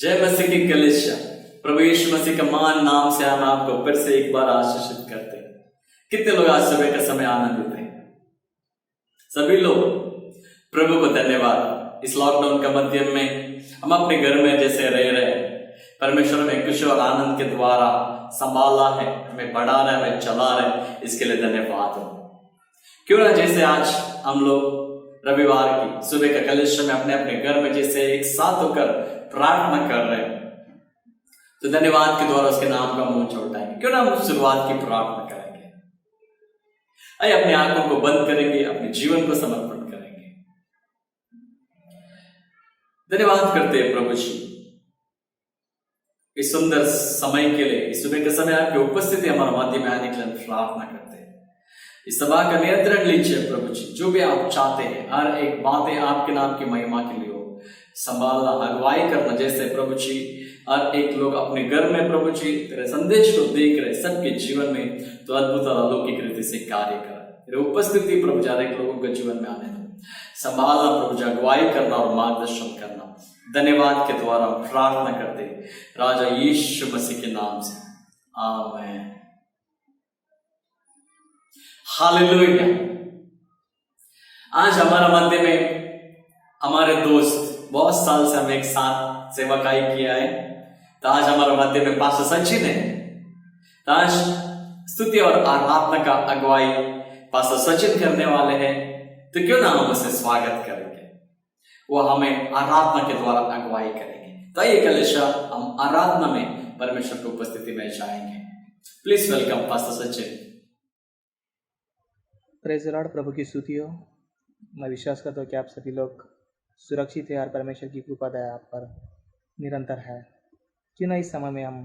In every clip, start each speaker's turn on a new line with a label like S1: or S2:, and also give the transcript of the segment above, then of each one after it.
S1: जय मसीह की कलीसिया, प्रभु यीशु मसीह के महान नाम से हम आपको फिर से एक बार आशीषित करते हैं। कितने लोग आज सुबह का समय आनंदित हैं? सभी लोग प्रभु को धन्यवाद। इस लॉकडाउन के मध्यम में हम अपने घर में जैसे रह रहे, परमेश्वर में खुशी और आनंद के द्वारा संभाला है, हमें बढ़ा रहे, हमें चला रहे, इसके लिए धन्यवाद हो। क्यों ना जैसे आज हम लोग रविवार की सुबह का कलीसिया में अपने अपने घर में जैसे एक साथ होकर प्रार्थना कर रहे हैं, तो धन्यवाद के द्वारा उसके नाम का मुंह उठाएंगे। क्यों ना हम शुरुआत की प्रार्थना करेंगे। आइए अपनी आंखों को बंद करेंगे, अपने जीवन को समर्पण करेंगे। धन्यवाद करते हैं प्रभु जी इस सुंदर समय के लिए, इस सुबह के समय आपकी उपस्थिति हमारे मध्य में आने के लिए प्रार्थना करते हैं। इस सभा का नियंत्रण लीजिए प्रभु जी, जो भी आप चाहते हैं हर एक बातें आपके नाम की महिमा के लिए हो, संभालना, अगुवाई करना। जैसे प्रभु जी हर एक लोग अपने घर में प्रभु जी तेरे संदेश को देख रहे, सबके जीवन में तो अद्भुत और अलौकिक रीति से कार्य करा। तेरे उपस्थिति प्रभु जी हर एक लोगों के जीवन में आने दो, संभालना प्रभु जी, अगुवाई करना और मार्गदर्शन करना। धन्यवाद के द्वारा प्रार्थना करते राजा यीशु मसीह के नाम से, आमीन। हालेलुया। आज हमारा मध्य में हमारे दोस्त, बहुत साल से हम एक साथ सेवकाई किया है, तो आज हमारे मध्य में पास्टर सचिन है। तो आज स्तुति और आराधना का अगुवाई पास्टर सचिन करने वाले हैं, तो क्यों ना हम उसे स्वागत करेंगे, वो हमें आराधना के द्वारा अगुवाई करेंगे। तो ये कलीसिया हम आराधना में परमेश्वर की उपस्थिति में जाएंगे। Please welcome pastor Sachin.
S2: Praise the Lord. प्रभु की स्तुति हो। मैं विश्वास करता हूँ कि आप सभी लोग सुरक्षित है और परमेश्वर की कृपा दया आप पर निरंतर है। क्यों ना इस समय में हम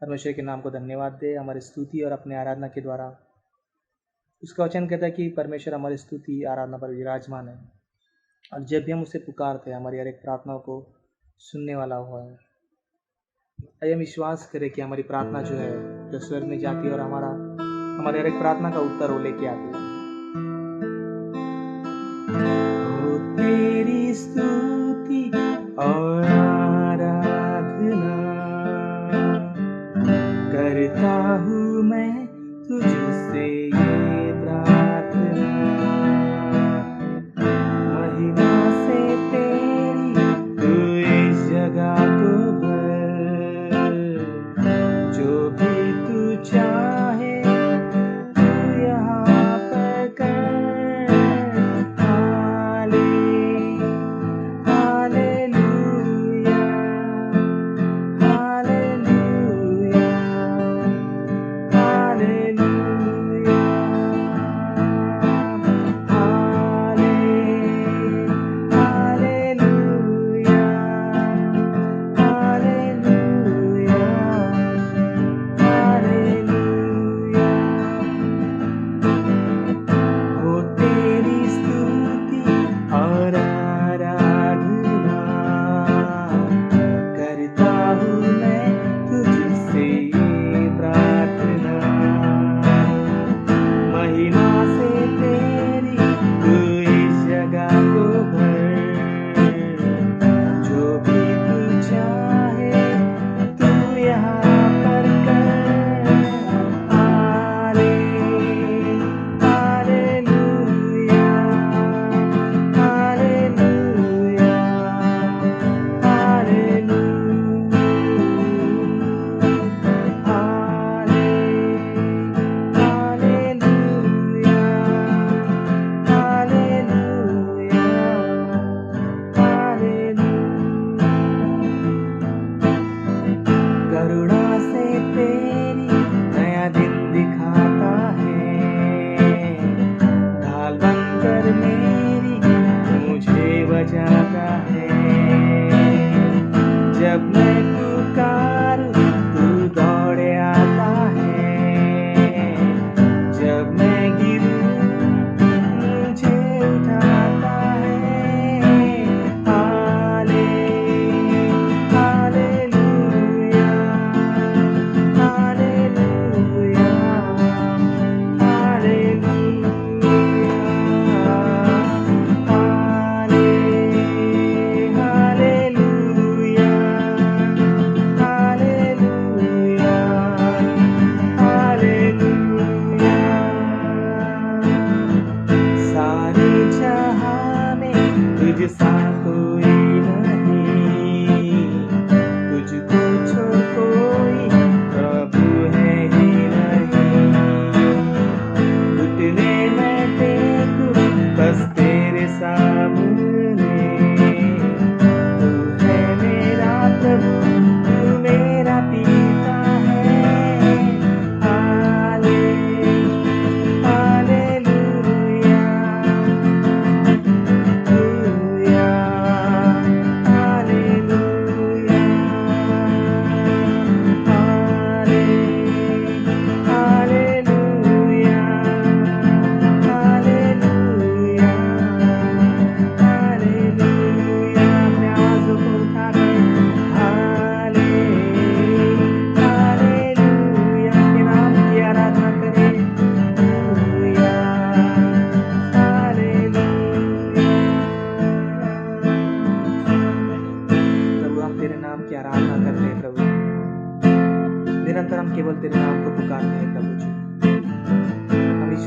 S2: परमेश्वर के नाम को धन्यवाद दें हमारी स्तुति और अपने आराधना के द्वारा। उसका वचन कहता है कि परमेश्वर हमारी स्तुति आराधना पर विराजमान है, और जब भी हम उसे पुकारते हैं हमारी हर एक प्रार्थनाओं को सुनने वाला हुआ है। आइए हम विश्वास करें कि हमारी प्रार्थना जो है, जो स्वर्ग में जाती है और हमारे हर एक प्रार्थना का उत्तर वो लेके आती है। ओ तेरी स्तुति और आराधना करता हूँ मैं तुझसे ये प्रार्थना, महिमा से तेरी तू इस जगह को भर, जो भी तू चाहे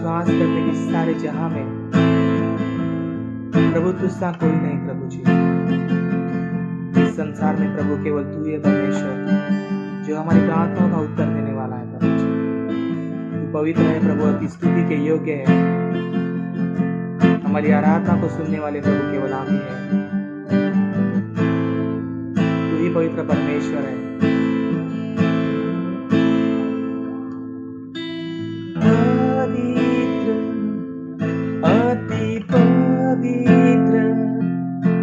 S2: विश्वास करते कि सारे जहां में प्रभु तुझसा कोई नहीं प्रभु जी। इस संसार में प्रभु केवल तू ही परमेश्वर जो हमारी प्रार्थनाओं का उत्तर देने वाला है प्रभु जी। तू पवित्र है प्रभु, आपकी स्तुति के योग्य है। हमारी आराधना को सुनने वाले प्रभु केवल आप ही है। तू ही पवित्र परमेश्वर है। पवित्र, अति पवित्र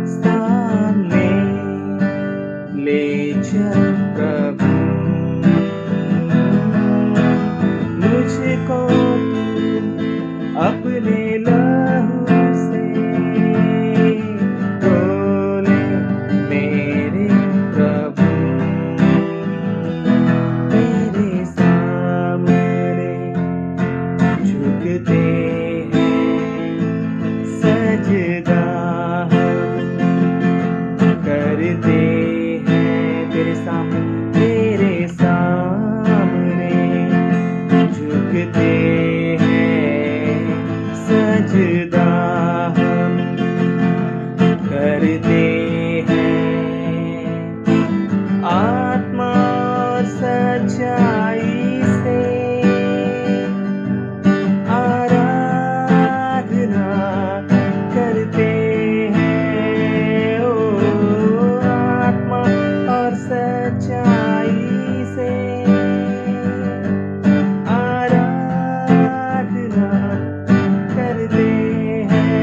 S2: स्थान में ले चल प्रभु मुझको अपने लहू से धो ले मेरे प्रभु। तेरे सामने झुकते हैं, सजदा करते हैं तेरे सामने झुकते हैं, सजदा हम करते हैं। आत्मा और सच्चाई से आराधना करते हैं। ओ आत्मा और सच्चाई से सजदा करते हैं।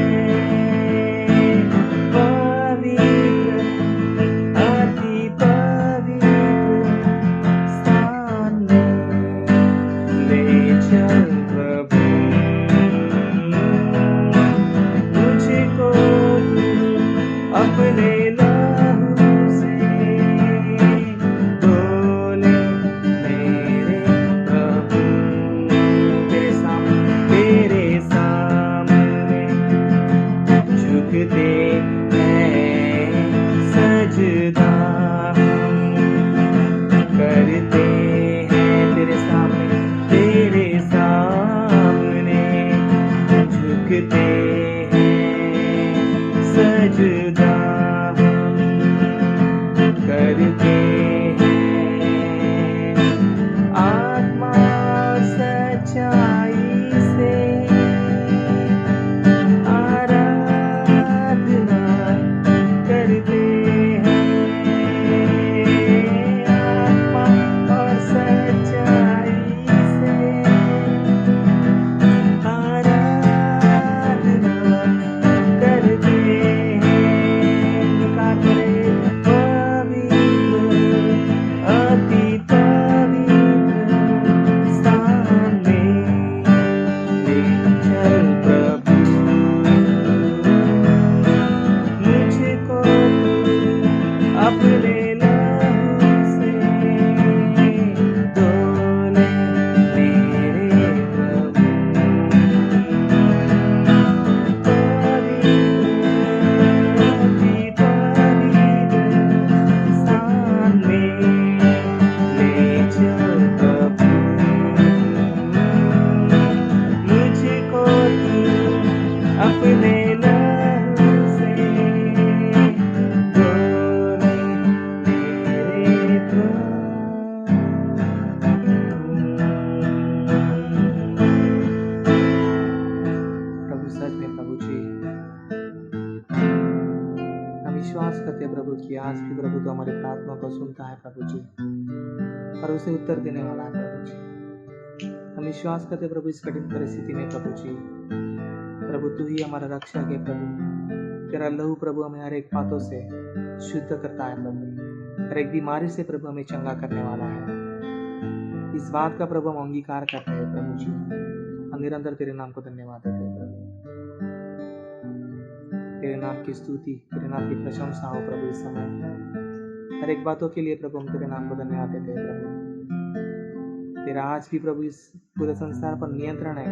S2: आत्मा सच्चाई से आराधना करते हैं। आत्मा और सच्चाई से आराधना करते विश्वास करते हैं प्रभु कि आज भी प्रभु तो हमारी प्रार्थना को सुनता है प्रभु जी, और उसे उत्तर देने वाला है प्रभु जी। हम विश्वास करते हैं प्रभु इस कठिन परिस्थिति में प्रभु जी, प्रभु तू ही हमारा रक्षक है प्रभु। तेरा लहू प्रभु हमें हर एक बातों से शुद्ध करता है प्रभु, हर एक बीमारी से प्रभु हमें चंगा करने वाला है। इस बात का प्रभु हम अंगीकार करते हैं प्रभु जी। हम निरंतर तेरे नाम को धन्यवाद देते हैं प्रभु। तेरे नाम की स्तुति, तेरे नाम की प्रशंसा हो प्रभु इस समय। हर एक बातों के लिए प्रभु हम तेरे नाम को धन्यवाद देते हैं प्रभु। तेरा आज भी प्रभु इस पूरे संसार पर नियंत्रण है,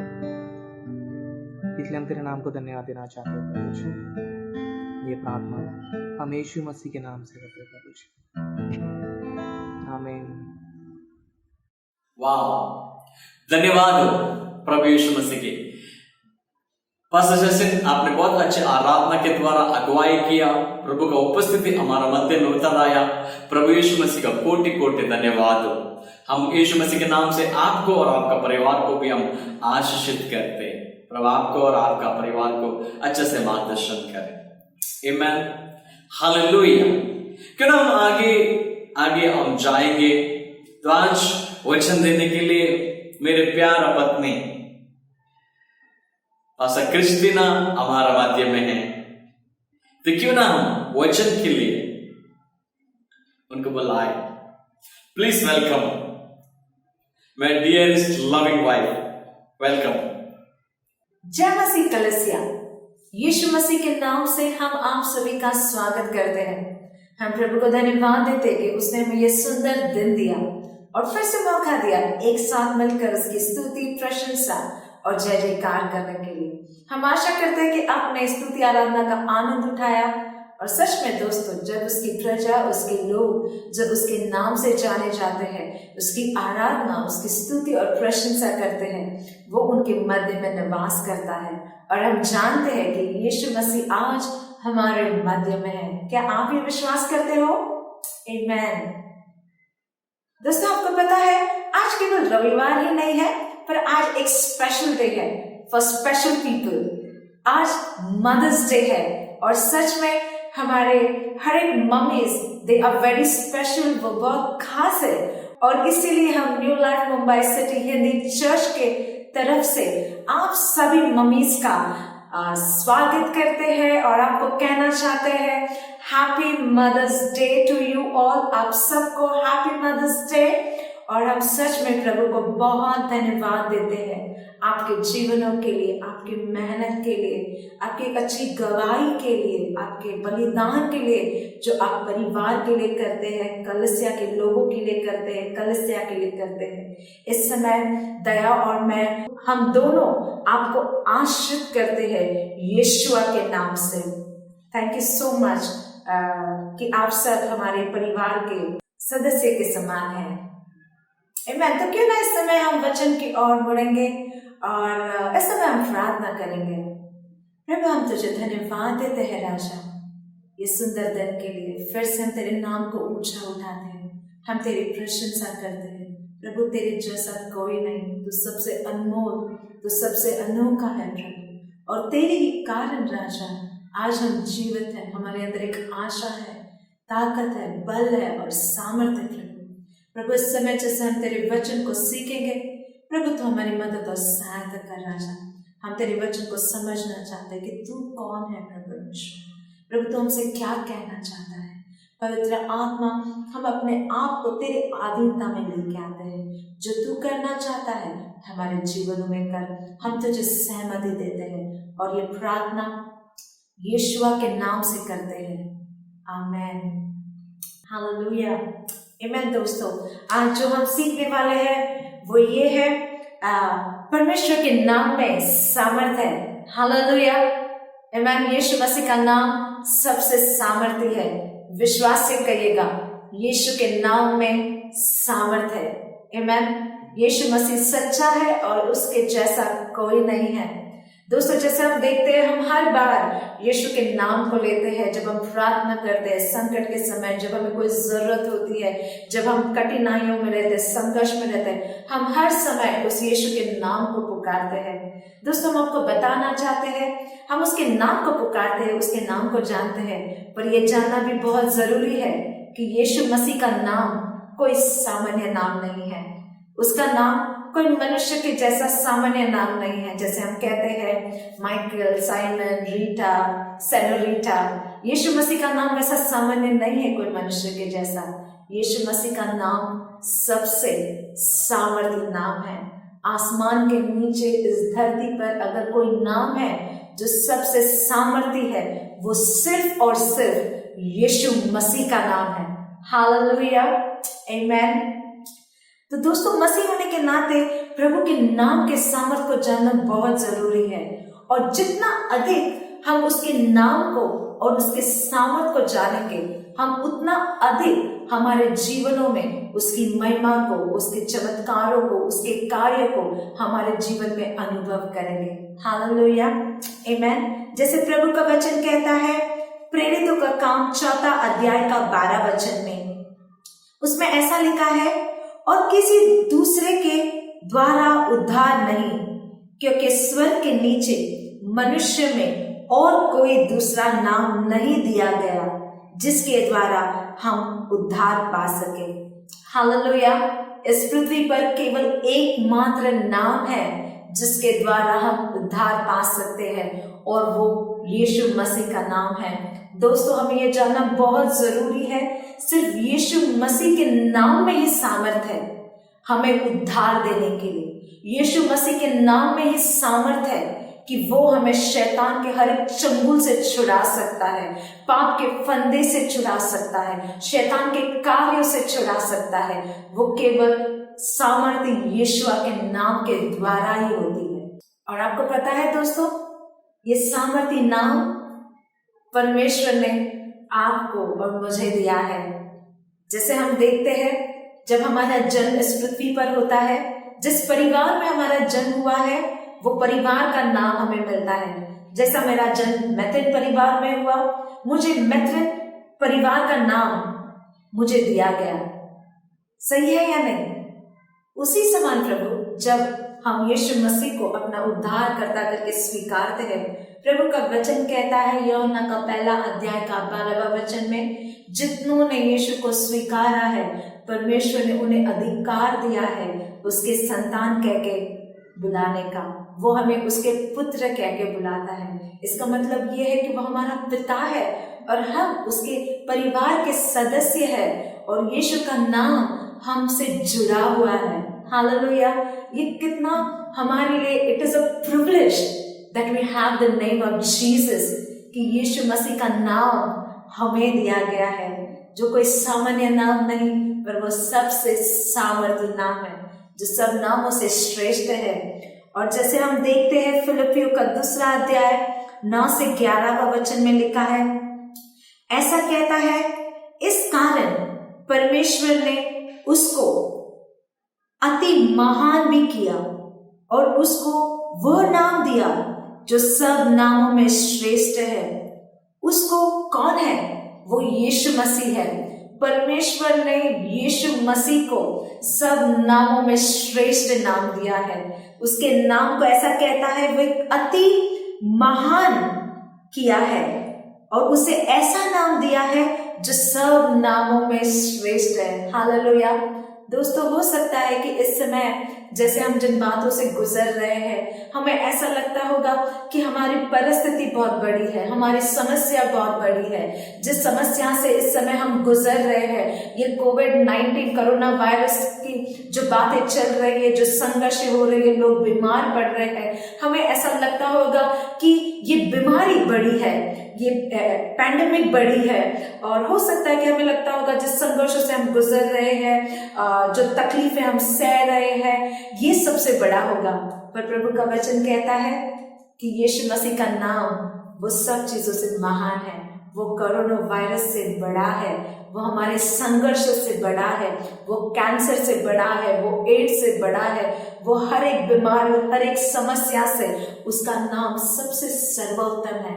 S2: इसलिए हम तेरे नाम को धन्यवाद देना चाहते हैं प्रभु जी। ये प्रार्थना हम यीशु मसीह के नाम से करते हैं प्रभु जी, आमीन।
S1: वाह, धन्यवाद हो प्रभु यीशु मसीह के। पास्टर जसिन, आपने बहुत अच्छे आराधना के द्वारा अगुवाई किया। प्रभु का उपस्थिति हमारा मध्य में उतर आया। प्रभु यीशु मसीह का कोटि कोटि धन्यवाद हो। हम यीशु मसीह के नाम से आपको और आपका परिवार को भी हम आशीषित करते हैं। प्रभु आपको और आपका परिवार को अच्छे से मार्गदर्शन करें। आमीन, हालेलुया। क्यों ना हम आगे हम जाएंगे। तो आज वचन देने के लिए मेरे प्यारा पत्नी पास्टर क्रिस्टीना हमारा मध्य में है। तो क्यों ना हम वचन के लिए उनको बुलाए। Please welcome my dearest loving wife, welcome.
S3: जय मसीह कलीसिया, यीशु मसीह के नाम से हम आप सभी का स्वागत करते हैं। हम प्रभु को धन्यवाद देते कि उसने हमें ये सुंदर दिन दिया और फिर से मौका दिया एक साथ मिलकर उसकी स्तुति, प्रशंसा और जय जयकार करने के लिए। हम आशा करते हैं कि आपने स्तुति आराधना का आनंद उठाया। और सच में दोस्तों, जब उसकी प्रजा, उसके लोग जब उसके नाम से जाने जाते हैं, उसकी आराधना, उसकी स्तुति और प्रशंसा करते हैं, वो उनके मध्य में निवास करता है। और हम जानते हैं कि यीशु मसीह आज हमारे मध्य में है। क्या आप ये विश्वास करते हो? आमीन। दोस्तों, आपको पता है आज केवल रविवार ही नहीं है, पर आज एक स्पेशल डे है फॉर स्पेशल पीपल। आज मदर्स डे है और सच में हमारे हर एक mummies, they are very special, वो बहुत खास है। और इसीलिए हम New Life Mumbai City Hindi Church के तरफ से आप सभी मम्मीज का स्वागत करते हैं और आपको कहना चाहते हैं happy Mother's Day to you all. आप सबको हैप्पी मदर्स डे। और हम सच में प्रभु को बहुत धन्यवाद देते हैं आपके जीवनों के लिए, आपकी मेहनत के लिए, आपकी एक अच्छी गवाही के लिए, आपके बलिदान के लिए जो आप परिवार के लिए करते हैं, कलीसिया के लोगों के लिए करते हैं, कलीसिया के लिए करते हैं। इस समय दया और मैं, हम दोनों आपको आशीर्वाद करते हैं यीशुआ के नाम से। थैंक यू सो मच कि आप सब हमारे परिवार के सदस्य के समान हैं। आमीन। तो क्यों ना इस समय हम वचन की ओर मुड़ेंगे और इस समय हम प्रार्थना करेंगे। प्रभु, हम तुझे धन्यवाद देते हैं राजा, ये सुंदर दिन के लिए। फिर से हम तेरे नाम को ऊंचा उठाते हैं, हम तेरी प्रशंसा करते हैं। प्रभु, तेरे जैसा कोई नहीं, तू सबसे अनमोल, तू सबसे अनोखा है प्रभु। और तेरे ही कारण राजा आज हम जीवित हैं। हमारे अंदर एक आशा है, ताकत है, बल है और सामर्थ्य है प्रभु। इस समय जैसे हम तेरे वचन को सीखेंगे प्रभु, तो हमारी मदद और सहायता कर राजा। हम तेरे वचन को समझना चाहते हैं कि तू कौन है प्रभु परमेश्वर। प्रभु, तू हमसे क्या कहना चाहता है। पवित्र आत्मा, हम अपने आप को तेरे अधीनता में लेके आते हैं। जो तू करना चाहता है हमारे जीवनों में कर। हम तुझे सहमति देते हैं और ये प्रार्थना यीशुआ के नाम से करते हैं। आमीन, हालेलुया, आमीन। दोस्तों, आज जो हम सीखने वाले हैं वो ये है परमेश्वर के नाम में सामर्थ्य है। हालेलुया, आमीन। यीशु मसीह का नाम सबसे सामर्थ्य है। विश्वास से कहिएगा, यीशु के नाम में सामर्थ्य है। आमीन। यीशु मसीह सच्चा है और उसके जैसा कोई नहीं है। दोस्तों, जैसे हम देखते हैं, हम हर बार यीशु के नाम को लेते हैं जब हम प्रार्थना करते हैं, संकट के समय, जब हमें कोई जरूरत होती है, जब हम कठिनाइयों में रहते हैं, संघर्ष में रहते हैं, हम हर समय उस यीशु के नाम को पुकारते हैं। दोस्तों, हम आपको बताना चाहते हैं, हम उसके नाम को पुकारते हैं, उसके नाम को जानते हैं, पर यह जानना भी बहुत जरूरी है कि यीशु मसीह का नाम कोई सामान्य नाम नहीं है। उसका नाम कोई मनुष्य के जैसा सामान्य नाम नहीं है। जैसे हम कहते हैं माइकल, साइमन, रीटा, सेनोरिटा, यीशु मसीह का नाम वैसा सामान्य नहीं है कोई मनुष्य के जैसा। यीशु मसीह का नाम सबसे सामर्थ्य नाम है। आसमान के नीचे इस धरती पर अगर कोई नाम है जो सबसे सामर्थ्य है, वो सिर्फ और सिर्फ यीशु मसीह का नाम है। हालेलुया, आमीन। तो दोस्तों, मसीह होने के नाते प्रभु के नाम के सामर्थ्य को जानना बहुत जरूरी है। और जितना अधिक हम उसके नाम को और उसके सामर्थ को जानेंगे, हम उतना अधिक हमारे जीवनों में उसकी महिमा को, उसके चमत्कारों को, उसके कार्य को हमारे जीवन में अनुभव करेंगे। हालेलुया, आमेन। जैसे प्रभु का वचन कहता है प्रेरितों का काम 4 अध्याय का 12 वचन में, उसमें ऐसा लिखा है, और किसी दूसरे के द्वारा उद्धार नहीं, क्योंकि स्वर्ग के नीचे मनुष्य में और कोई दूसरा नाम नहीं दिया गया जिसके द्वारा हम उद्धार पा सके। हालेलुया। इस पृथ्वी पर केवल एकमात्र नाम है जिसके द्वारा हम उद्धार पा सकते हैं, और वो यीशु मसीह का नाम है। दोस्तों, हमें ये जानना बहुत जरूरी है, सिर्फ यीशु मसीह के नाम में ही सामर्थ है हमें उद्धार देने के लिए। यीशु मसीह के नाम में ही सामर्थ है कि वो हमें शैतान के हर एक चंगुल से छुड़ा सकता है, पाप के फंदे से छुड़ा सकता है, शैतान के कार्यों से छुड़ा सकता है। वो केवल सामर्थ्य यीशु के नाम के द्वारा ही होती है। और आपको पता है दोस्तों, ये सामर्थ्य नाम परमेश्वर ने आपको और मुझे दिया है। जैसे हम देखते हैं, जब हमारा जन्म इस पृथ्वी पर होता है, जिस परिवार में हमारा जन्म हुआ है वो परिवार का नाम हमें मिलता है। जैसा मेरा जन्म मैथन परिवार में हुआ, मुझे मैथन परिवार का नाम मुझे दिया गया। सही है या नहीं? उसी समान प्रभु, जब हम यीशु मसीह को अपना उद्धार करता करके स्वीकारते हैं, प्रभु का वचन कहता है यूहन्ना का 1 अध्याय का 12वां वचन में, जितनों ने यीशु को स्वीकारा है परमेश्वर ने उन्हें अधिकार दिया है उसके संतान कह के बुलाने का। वो हमें उसके पुत्र कह के बुलाता है। इसका मतलब ये है कि वो हमारा पिता है और हम उसके परिवार के सदस्य है, और यीशु का नाम हमसे जुड़ा हुआ है। हालेलुया। ये कितना हमारे लिए, it is a privilege that we have the name of Jesus, कि यीशु मसीह का नाम हमें दिया गया है, जो कोई सामान्य नाम नहीं, पर वो सबसे सामर्थी नाम है, जो सब नामों से श्रेष्ठ है। और जैसे हम देखते हैं फिलिपियों का 2 अध्याय 9 से 11वां वचन में लिखा है, ऐसा कहता है, इस कारण परमेश्वर ने उसको अति महान भी किया और उसको वह नाम दिया जो सब नामों में श्रेष्ठ है। उसको कौन है? वो यीशु मसीह है। परमेश्वर ने यीशु मसीह को सब नामों में श्रेष्ठ नाम दिया है। उसके नाम को ऐसा कहता है, वो एक अति महान किया है और उसे ऐसा नाम दिया है जो सब नामों में श्रेष्ठ है। हालेलुया। दोस्तों, हो सकता है कि इस समय जैसे हम जिन बातों से गुजर रहे हैं, हमें ऐसा लगता होगा कि हमारी परिस्थिति बहुत बड़ी है, हमारी समस्या बहुत बड़ी है। जिस समस्या से इस समय हम गुजर रहे हैं, ये कोविड-19 कोरोना वायरस की जो बातें चल रही है, जो संघर्ष हो रही है, लोग बीमार पड़ रहे हैं, हमें ऐसा लगता होगा कि ये बीमारी बड़ी है, ये पैंडेमिक बड़ी है। और हो सकता है कि हमें लगता होगा जिस संघर्षों से हम गुजर रहे हैं, जो तकलीफें हम सह रहे हैं, ये सबसे बड़ा होगा। पर प्रभु का वचन कहता है कि यीशु मसीह का नाम वो सब चीजों से महान है, वो कोरोना वायरस से बड़ा है, वो हमारे संघर्षों से बड़ा है, वो कैंसर से बड़ा है, वो एड्स से बड़ा है, वो हर एक बीमारी, हर एक समस्या से उसका नाम सबसे सर्वोत्तम है।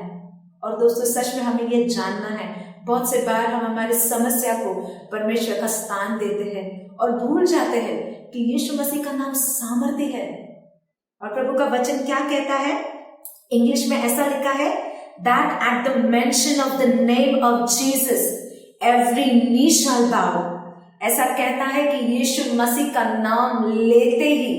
S3: और दोस्तों, सच में हमें ये जानना है, बहुत से बार हम हमारी समस्या को परमेश्वर का स्थान देते हैं और भूल जाते हैं कि यीशु मसीह का नाम सामर्थ्य है। और प्रभु का वचन क्या कहता है? इंग्लिश में ऐसा लिखा है, that at the mention of the name of Jesus every knee shall bow। ऐसा कहता है कि यीशु मसीह का नाम लेते ही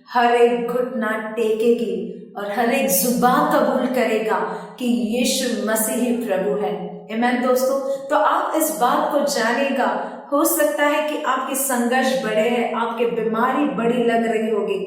S3: हर एक घुटना टेकेगी और हर एक जुबान कबूल करेगा कि यीशु मसीह ही प्रभु है। आमीन दोस्तों, तो आप इस बात को जानेगा। हो सकता है कि आपके संघर्ष बड़े हैं, आपके बीमारी बड़ी लग रही होगी।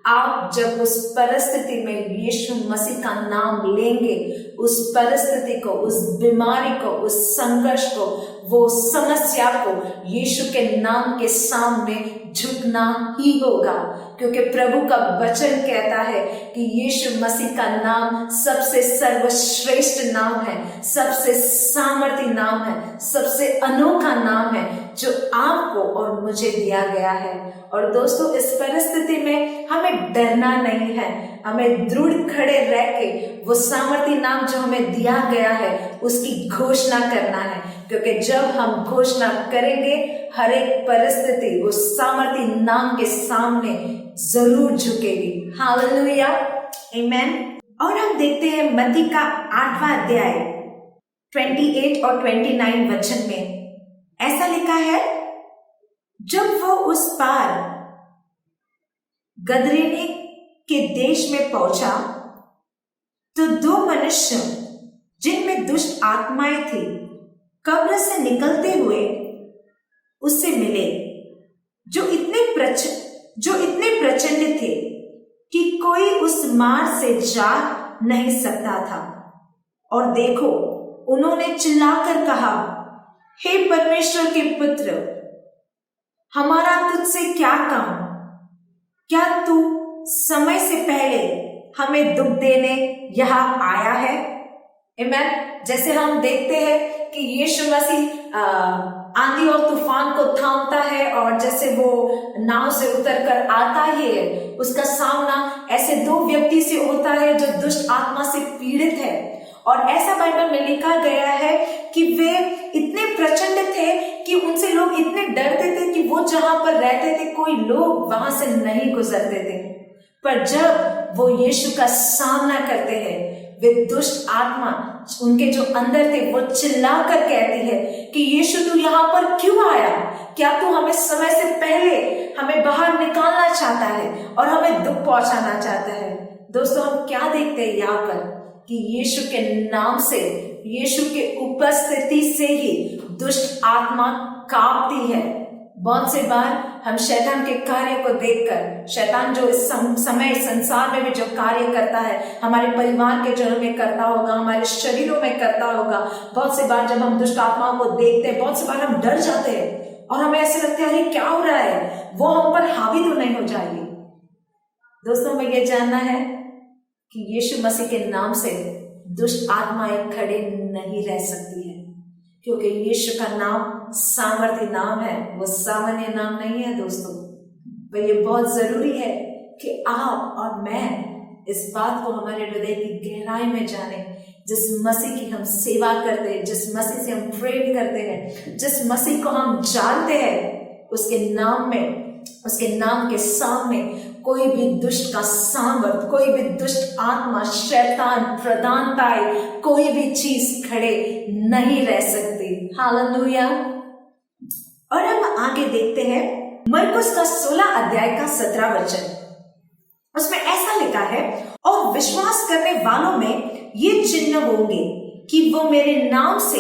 S3: आप जब उस परिस्थिति में यीशु मसीह का नाम लेंगे, उस परिस्थिति को, उस बीमारी को, उस संघर्ष को, वो समस्या को यीशु के नाम के सामने झुकना ही होगा, क्योंकि प्रभु का वचन कहता है कि यीशु मसीह का नाम सबसे सर्वश्रेष्ठ नाम है, सबसे सामर्थी नाम है, सबसे अनोखा नाम है जो आपको और मुझे दिया गया है। और दोस्तों, इस परिस्थिति में हमें डरना नहीं है, हमें दृढ़ खड़े रह के वो सामर्थी नाम जो हमें दिया गया है उसकी घोषणा करना है, क्योंकि जब हम घोषणा करेंगे हर एक परिस्थिति उस सामर्थी नाम के सामने जरूर झुकेगी। हालेलुया, आमीन। और हम देखते हैं मत्ती का 8वां अध्याय 28 और 29 वचन में ऐसा लिखा है, जब वो उस पार गदरेने के देश में पहुंचा तो 2 मनुष्य जिनमें दुष्ट आत्माएं थी कब्र से निकलते हुए उससे मिले, जो इतने प्रचंड थे कि कोई उस मार्ग से जा नहीं सकता था। और देखो, उन्होंने चिल्लाकर कहा, हे परमेश्वर के पुत्र, हमारा तुझसे क्या काम? क्या तू समय से पहले हमें दुख देने यहाँ आया है? आमीन। जैसे हम देखते हैं कि यीशु मसीह आंधी और तूफान को थामता है, और जैसे वो नाव से उतरकर आता है, उसका सामना ऐसे 2 व्यक्ति से होता है जो दुष्ट आत्मा से पीड़ित है। और ऐसा बाइबल में लिखा गया है कि वे इतने प्रचंड थे कि उनसे लोग इतने डरते थे कि वो जहां पर रहते थे कोई लोग वहां से नहीं गुजरते थे। पर जब वो यीशु का सामना करते हैं, वे दुष्ट आत्मा उनके जो अंदर थे वो चिल्लाकर कहती है कि यीशु तू यहाँ पर क्यों आया? क्या तू हमें समय से पहले हमें बाहर निकालना चाहता है और हमें दुख पहुंचाना चाहता है? दोस्तों, हम क्या देखते हैं यहाँ पर कि यीशु के नाम से, यीशु के उपस्थिति से ही दुष्ट आत्मा कांपती है। बहुत से बार हम शैतान के कार्य को देखकर, शैतान जो इस समय संसार में भी जो कार्य करता है, हमारे परिवार के जनों में करता होगा, हमारे शरीरों में करता होगा, बहुत से बार जब हम दुष्ट आत्माओं को देखते हैं, बहुत से बार हम डर जाते हैं और हमें ऐसे लगता है क्या हो रहा है, वो हम पर हावी तो नहीं हो जाएगी। दोस्तों, हमें ये जानना है कि यीशु मसीह के नाम से दुष्ट आत्माएं खड़े नहीं रह सकती है, क्योंकि यीशु का नाम सामर्थी नाम है, वो सामान्य नाम नहीं है। दोस्तों, पर ये बहुत जरूरी है कि आप और मैं इस बात को हमारे हृदय की गहराई में जाने। जिस मसीह की हम सेवा करते हैं, जिस मसीह से हम प्रेम करते हैं, जिस मसीह को हम जानते हैं, उसके नाम में, उसके नाम के सामने कोई भी दुष्ट का सामर्थ, कोई भी दुष्ट आत्मा, शैतान, प्रधानताएं, कोई भी चीज खड़े नहीं रह सकती। हालेलुया। और अब आगे देखते हैं मरकुस का 16 अध्याय का 17 वचन। उसमें ऐसा लिखा है, और विश्वास करने वालों में ये चिन्ह होंगे कि वो मेरे नाम से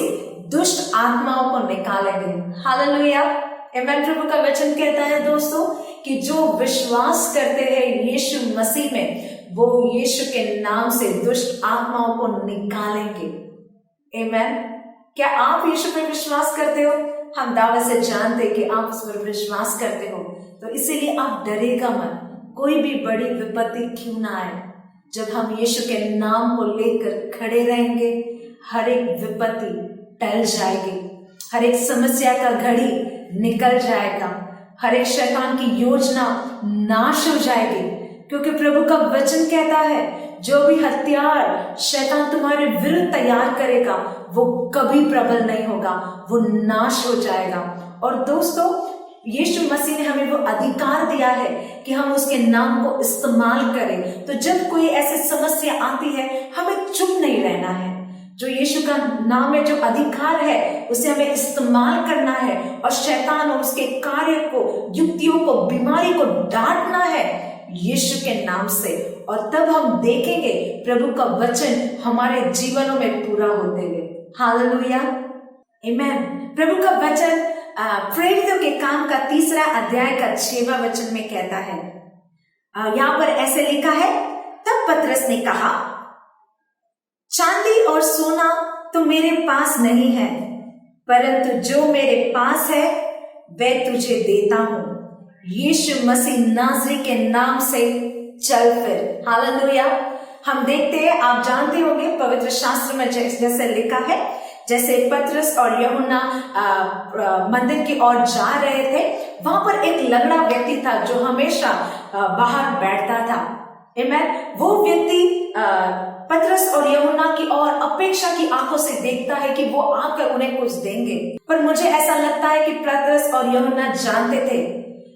S3: दुष्ट आत्माओं को निकालेंगे। हालेलुया, आमीन। प्रभु का वचन कहता है दोस्तों कि जो विश्वास करते हैं यीशु मसीह में, वो यीशु के नाम से दुष्ट आत्माओं को निकालेंगे। आमीन। क्या आप यीशु पर विश्वास करते हो? हम दावे से जानते कि आप उस पर विश्वास करते हो, तो इसीलिए आप डरेगा मत, कोई भी बड़ी विपत्ति क्यों ना आए। जब हम यीशु के नाम को लेकर खड़े रहेंगे, हर एक विपत्ति टल जाएगी, हर एक समस्या का घड़ी निकल जाएगा, हर एक शैतान की योजना नाश हो जाएगी, क्योंकि प्रभु का वचन कहता है जो भी हथियार शैतान तुम्हारे विरुद्ध तैयार करेगा वो कभी प्रबल नहीं होगा, वो नाश हो जाएगा। और दोस्तों, यीशु मसीह ने हमें वो अधिकार दिया है कि हम उसके नाम को इस्तेमाल करें। तो जब कोई ऐसी समस्या आती है, हमें चुप नहीं रहना है। जो यीशु का नाम में जो अधिकार है उसे हमें इस्तेमाल करना है और शैतान और उसके कार्य को, युक्तियों को, बीमारी को डांटना है यीशु के नाम से। और तब हम देखेंगे प्रभु का वचन हमारे जीवनों में पूरा होते हुए। हालेलुया, आमीन। प्रभु का वचन प्रेरितों के काम का 3 अध्याय का 6वां वचन में कहता है, यहाँ पर ऐसे लिखा है, तब पतरस ने कहा, चांदी और सोना तो मेरे पास नहीं है, परंतु जो मेरे पास है वह तुझे देता हूं। यीशु मसीह नाज़री के नाम से चल फिर। हालेलुया। हम देखते हैं, आप जानते होंगे पवित्र शास्त्र में जैसे लिखा है, जैसे पतरस और यूहन्ना मंदिर की ओर जा रहे थे, वहां पर एक लंगड़ा व्यक्ति था जो हमेशा बाहर बैठता था। आमीन। वो व्यक्ति पतरस और यूहन्ना की ओर अपेक्षा की आंखों से देखता है कि वो आकर उन्हें कुछ देंगे, पर मुझे ऐसा लगता है कि पतरस और यूहन्ना जानते थे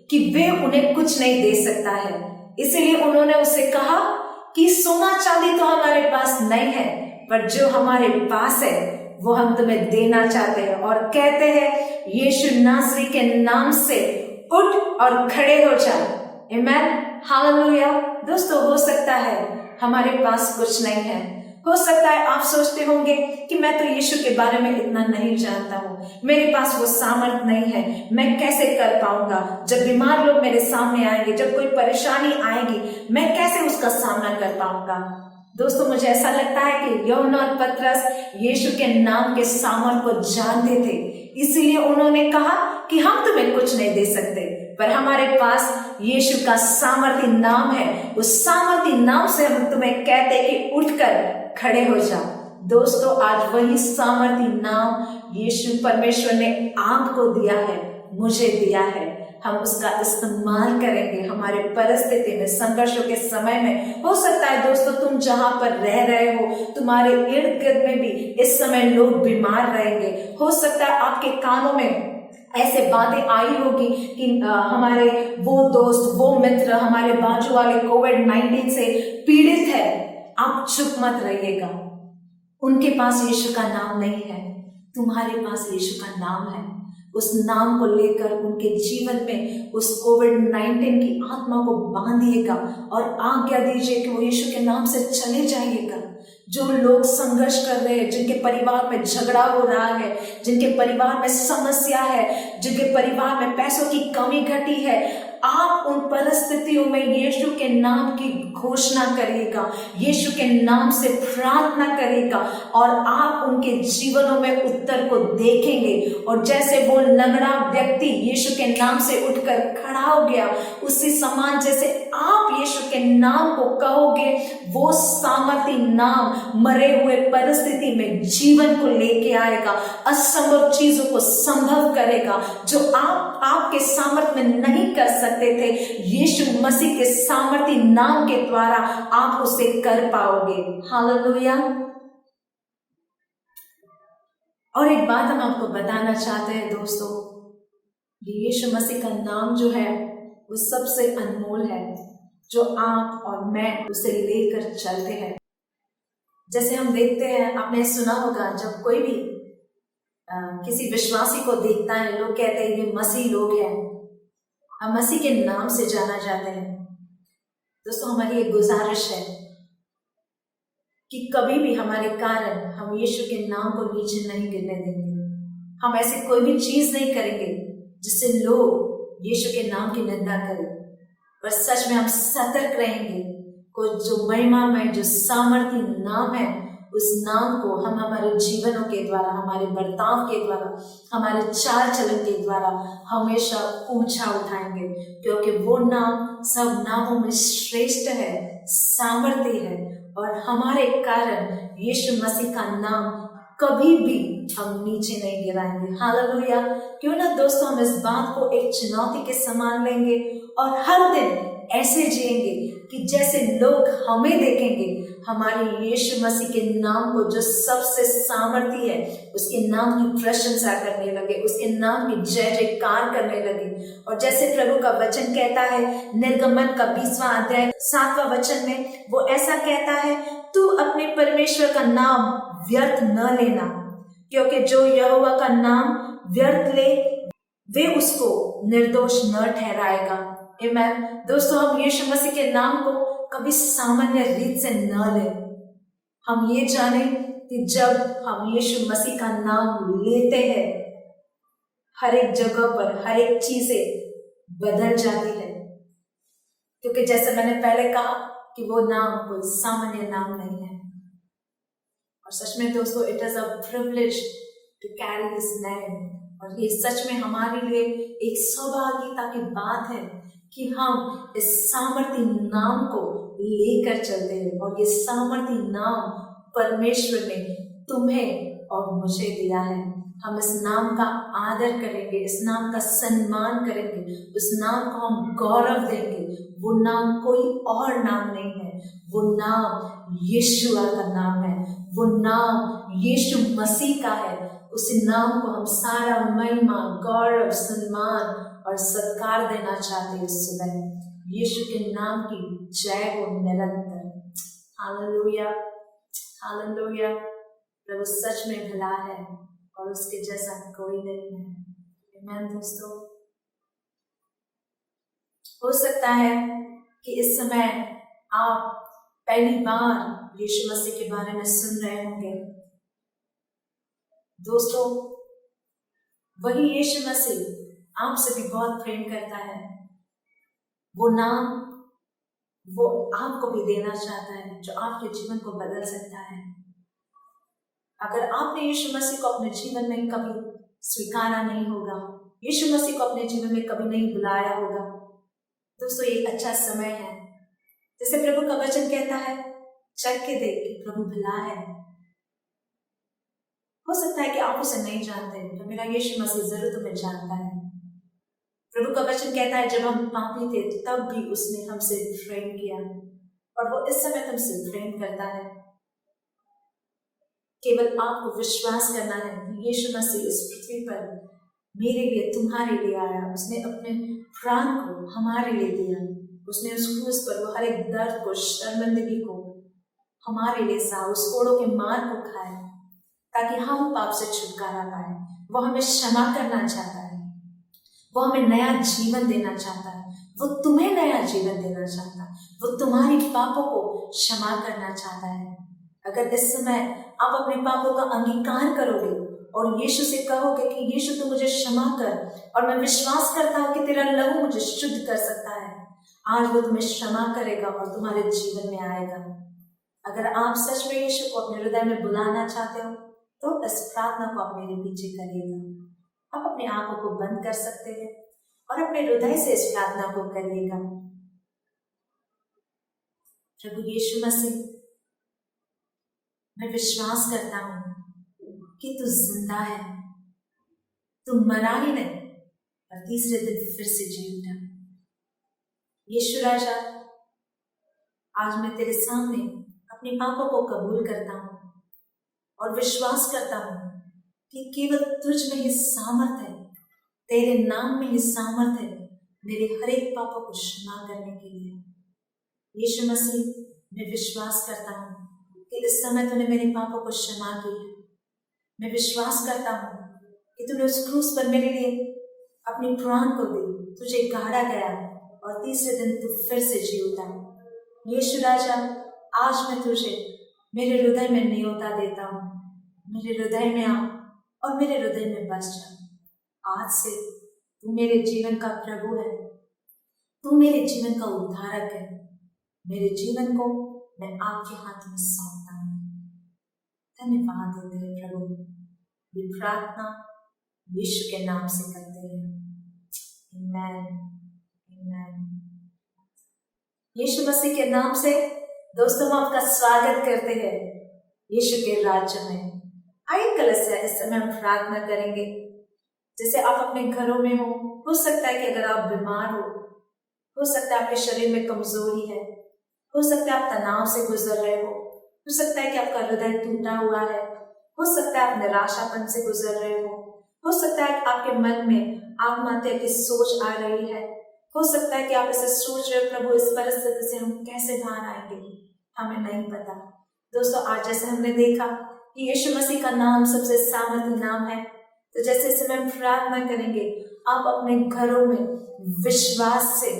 S3: कि वे उन्हें कुछ नहीं दे सकता है, इसलिए उन्होंने उससे कहा कि सोना चांदी तो हमारे पास नहीं है, पर जो हमारे पास है वो हम तुम्हें देना चाहते हैं, और कहते हैं यीशु नासरी के नाम से उठ और खड़े हो जा। आमीन। हालेलुया। दोस्तों, हो सकता है हमारे पास कुछ नहीं है, हो सकता है आप सोचते होंगे कि मैं तो यीशु के बारे में इतना नहीं जानता हूँ, मेरे पास वो सामर्थ नहीं है, मैं कैसे कर पाऊंगा, जब बीमार लोग मेरे सामने आएंगे, जब कोई परेशानी आएगी, मैं कैसे उसका सामना कर पाऊंगा। दोस्तों, मुझे ऐसा लगता है कि यूहन्ना और पतरस यीशु के नाम के सामर्थ को जानते थे, इसीलिए उन्होंने कहा कि हम तुम्हें कुछ नहीं दे सकते, पर हमारे पास यीशु का सामर्थी नाम है, उस सामर्थी नाम से हम तुम्हें कहते कि उठकर खड़े हो जा। दोस्तों, आज वही सामर्थी नाम यीशु परमेश्वर ने आपको दिया है, मुझे दिया है, हम उसका इस्तेमाल करेंगे हमारे परिस्थिति में, संघर्षों के समय में। हो सकता है दोस्तों, तुम जहां पर रह रहे हो, तुम्हारे इर्द गिर्द में भी इस समय लोग बीमार रहेंगे। हो सकता है आपके कानों में ऐसे बातें आई होगी कि हमारे वो दोस्त, वो मित्र हमारे बाजू वाले कोविड-19 से पीड़ित है। आप चुप मत रहिएगा, उनके पास यीशु का नाम नहीं है, तुम्हारे पास यीशु का नाम है। उस नाम को लेकर उनके जीवन में उस कोविड-19 की आत्मा को बांधिएगा और आज्ञा दीजिए कि वो यीशु के नाम से चले जाइएगा। जो लोग संघर्ष कर रहे हैं, जिनके परिवार में झगड़ा हो रहा है, जिनके परिवार में समस्या है, जिनके परिवार में पैसों की कमी घटी है, आप उन परिस्थितियों में यीशु के नाम की घोषणा करिएगा, यीशु के नाम से प्रार्थना करिएगा, और आप उनके जीवनों में उत्तर को देखेंगे। और जैसे वो लंगड़ा व्यक्ति यीशु के नाम से उठकर खड़ा हो गया, उसी समान जैसे आप यीशु के नाम को कहोगे, वो सामर्थी नाम मरे हुए परिस्थिति में जीवन को लेके आएगा, असंभव चीजों को संभव करेगा। जो आपके सामर्थ्य में नहीं कर सकते थे, यीशु मसीह के सामर्थी नाम के द्वारा आप उसे कर पाओगे। हालेलुया। और एक बात हम आपको बताना चाहते हैं दोस्तों, यीशु मसीह का नाम जो है वो सबसे अनमोल है, जो आप और मैं उसे लेकर चलते हैं। जैसे हम देखते हैं, आपने सुना होगा, जब कोई भी किसी विश्वासी को देखता है, लोग कहते हैं ये मसीह लोग हैं, हम मसीह के नाम से जाना जाते हैं। दोस्तों, हमारी एक गुजारिश है कि कभी भी हमारे कारण हम यीशु के नाम को नीचे नहीं गिरने देंगे। हम ऐसी कोई भी चीज नहीं करेंगे जिससे लोग यीशु के नाम की निंदा करें, पर सच में हम सतर्क रहेंगे को जो महिमा में जो सामर्थी नाम है, उस नाम को हम हमारे जीवनों के द्वारा, हमारे बर्ताव के द्वारा, हमारे चाल चलन के द्वारा हमेशा ऊंचा उठाएंगे, क्योंकि वो नाम सब नामों में श्रेष्ठ है, सामर्थी है, और हमारे कारण यीशु मसीह का नाम कभी भी हम नीचे नहीं गिराएंगे। हालेलुया। क्यों ना दोस्तों, हम इस बात को एक चुनौती के समान लेंगे और हर दिन ऐसे जिएंगे कि जैसे लोग हमें देखेंगे, हमारे यीशु मसीह के नाम को, जो सबसे सामर्थी है, उसके नाम की प्रशंसा करने लगे, उसके नाम की जय जयकार करने लगे। और जैसे प्रभु का वचन कहता है, निर्गमन का 20वां अध्याय 7वां वचन में वो ऐसा कहता है, तू अपने परमेश्वर का नाम व्यर्थ न लेना, क्योंकि जो यहोवा का नाम व्यर्थ ले, वे उसको निर्दोष न ठहराएगा। आमीन। दोस्तों, हम यीशु मसीह के नाम को कभी सामान्य रीत से न लें। हम ये जाने कि जब हम यीशु मसीह का नाम लेते हैं, हर एक जगह पर हर एक चीजें बदल जाती है, क्योंकि जैसे मैंने पहले कहा कि वो नाम कोई सामान्य नाम नहीं है। और सच में दोस्तों, it is a privilege to carry this name, और ये सच में हमारे लिए एक सौभाग्यता की बात है कि हम इस सामर्थी नाम को लेकर चलते हैं। और ये सामर्थी नाम परमेश्वर ने तुम्हें और मुझे दिया है। हम इस नाम का आदर करेंगे, इस नाम का सम्मान करेंगे, उस नाम को हम गौरव देंगे। वो नाम कोई और नाम नहीं है, वो नाम यीशुआ का नाम है, वो नाम यीशु मसीह का है। उस नाम को हम सारा महिमा, गौरव, सम्मान और सत्कार देना चाहते हैं सुबह। यीशु के नाम की जय हो निरंतर। Hallelujah, hallelujah. प्रभु सच में भला है और उसके जैसा कोई नहीं है। आमीन दोस्तों, हो सकता है कि इस समय आप पहली बार यीशु मसीह के बारे में सुन रहे होंगे। दोस्तों, वही यीशु मसीह आपसे भी बहुत प्रेम करता है। वो नाम वो आपको भी देना चाहता है जो आपके जीवन को बदल सकता है। अगर आपने यीशु मसीह को अपने जीवन में कभी स्वीकारा नहीं होगा, यीशु मसीह को अपने जीवन में कभी नहीं बुलाया होगा, दोस्तों ये अच्छा समय है। जैसे प्रभु का वचन कहता है, चख के देख कि प्रभु भला है। हो सकता है कि आप उसे नहीं जानते, तो मेरा यीशु मसीह जरूर तुम्हें जानता है। प्रभु का वचन कहता है, जब हम पापी थे तब भी उसने हमसे प्रेम किया और वो इस समय तुमसे प्रेम करता है। केवल आपको विश्वास करना है कि यीशु मसीह इस पृथ्वी पर मेरे लिए, तुम्हारे लिए आया। उसने अपने प्राण को हमारे लिए दिया। उसने उस क्रूस पर वो हर एक दर्द को, शर्मिंदगी को हमारे लिए सहा, उस कोड़ों के मार को खाया ताकि हम पाप से छुटकारा पाए। वो हमें क्षमा करना चाहता है, वो हमें नया जीवन देना चाहता है, वो तुम्हें नया जीवन देना चाहता है, वो तुम्हारी पापों को क्षमा करना चाहता है। अगर इस समय आप अपने पापों का अंगीकार करोगे और यीशु से कहोगे कि यीशु तू मुझे क्षमा कर और मैं विश्वास करता हूँ कि तेरा लहू मुझे शुद्ध कर सकता है, आज वो तुम्हें क्षमा करेगा और तुम्हारे जीवन में आएगा। अगर आप सच में यीशु को अपने हृदय में बुलाना चाहते हो तो इस प्रार्थना को आप मेरे पीछे करिएगा। आप अपने आंखों को बंद कर सकते हैं और अपने हृदय से इस प्रार्थना को करिएगा। प्रभु यीशु मसीह, मैं विश्वास करता हूं कि तू जिंदा है, तू मरा ही नहीं और तीसरे दिन फिर से जी उठा। यीशु राजा, आज मैं तेरे सामने अपने पापों को कबूल करता हूं और विश्वास करता हूं कि केवल तुझ में ही सामर्थ है, तेरे नाम में ही सामर्थ है मेरे हर एक पापों को क्षमा करने के लिए। यीशु मसीह, मैं विश्वास करता हूं कि इस समय तूने मेरे पापों को क्षमा की है। मैं विश्वास करता हूं कि तूने उस क्रूस पर मेरे लिए अपनी प्राण को दी, तुझे गाड़ा गया और तीसरे दिन तू फिर से जी उठा। यीशु राजा, आज मैं तुझे मेरे हृदय में न्योता देता हूँ। मेरे हृदय में आ और मेरे हृदय में बस जा। आज से तू मेरे जीवन का प्रभु है, तू मेरे जीवन का उद्धारक है। मेरे जीवन को मैं आपके हाथ में सौंपता हूँ। धन्यवाद देते हैं प्रभु। ये प्रार्थना यीशु के नाम से करते हैं। आमीन, आमीन। यीशु मसीह के नाम से दोस्तों हम आपका स्वागत करते हैं यीशु के राज्य में। आइए कलीसिया, इस समय हम प्रार्थना करेंगे। जैसे आप अपने घरों में हो सकता है कि अगर आप बीमार हो सकता है आपके शरीर में कमजोरी है, हो सकता है आप तनाव से गुजर रहे हो सकता है कि आपका हृदय टूटा हुआ है, हो सकता है आप निराशापन से गुजर रहे हो सकता है कि आपके मन में आत्महत्या की सोच आ रही है, हो सकता है कि आप ऐसे सोच रहे हो प्रभु इस परिस्थिति से हम कैसे बाहर आएंगे, हमें नहीं पता। दोस्तों, आज जैसे हमने देखा कि यीशु मसीह का नाम सबसे सामर्थी नाम है, तो जैसे इस समय हम प्रार्थना करेंगे, आप अपने घरों में विश्वास से